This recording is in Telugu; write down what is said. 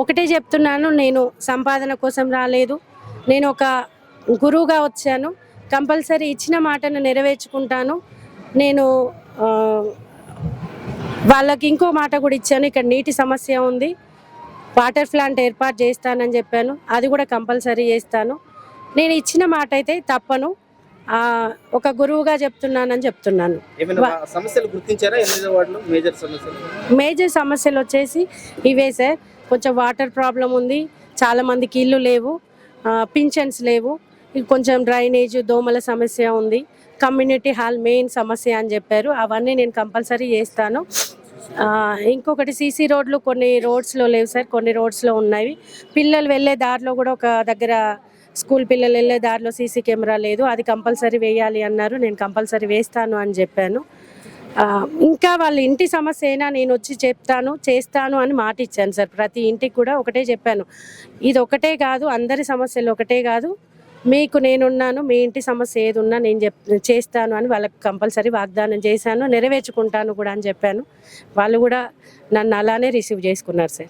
ఒకటే చెప్తున్నాను, నేను సంపాదన కోసం రాలేదు, నేను ఒక గురువుగా వచ్చాను. కంపల్సరీ ఇచ్చిన మాటను నెరవేర్చుకుంటాను. నేను వాళ్ళకి ఇంకో మాట కూడా ఇచ్చాను, ఇక్కడ నీటి సమస్య ఉంది, వాటర్ ప్లాంట్ ఏర్పాటు చేస్తానని చెప్పాను, అది కూడా కంపల్సరీ చేస్తాను. నేను ఇచ్చిన మాట అయితే తప్పను, ఒక గురువుగా చెప్తున్నానని చెప్తున్నాను. మేజర్ సమస్యలు వచ్చేసి ఇవే సార్. కొంచెం వాటర్ ప్రాబ్లం ఉంది, చాలామందికి ఇల్లు లేవు, పింఛన్స్ లేవు, కొంచెం డ్రైనేజ్ దోమల సమస్య ఉంది, కమ్యూనిటీ హాల్ మెయిన్ సమస్య అని చెప్పారు. అవన్నీ నేను కంపల్సరీ చేస్తాను. ఇంకొకటి సీసీ రోడ్లు కొన్ని రోడ్స్లో లేవు సార్, కొన్ని రోడ్స్లో ఉన్నాయి. పిల్లలు వెళ్ళే దారిలో కూడా ఒక దగ్గర స్కూల్ పిల్లలు వెళ్ళే దారిలో సీసీ కెమెరా లేదు, అది కంపల్సరీ వేయాలి అన్నారు. నేను కంపల్సరీ వేస్తాను అని చెప్పాను. ఇంకా వాళ్ళ ఇంటి సమస్య అయినా నేను వచ్చి చెప్తాను, చేస్తాను అని మాట ఇచ్చాను సార్. ప్రతి ఇంటికి కూడా ఒకటే చెప్పాను, ఇది ఒకటే కాదు, అందరి సమస్యలు ఒకటే కాదు, మీకు నేనున్నాను, మీ ఇంటి సమస్య ఏది ఉన్నా నేను చేస్తాను అని వాళ్ళకి కంపల్సరీ వాగ్దానం చేశాను. నెరవేర్చుకుంటాను కూడా అని చెప్పాను. వాళ్ళు కూడా నన్ను అలానే రిసీవ్ చేసుకున్నారు సార్.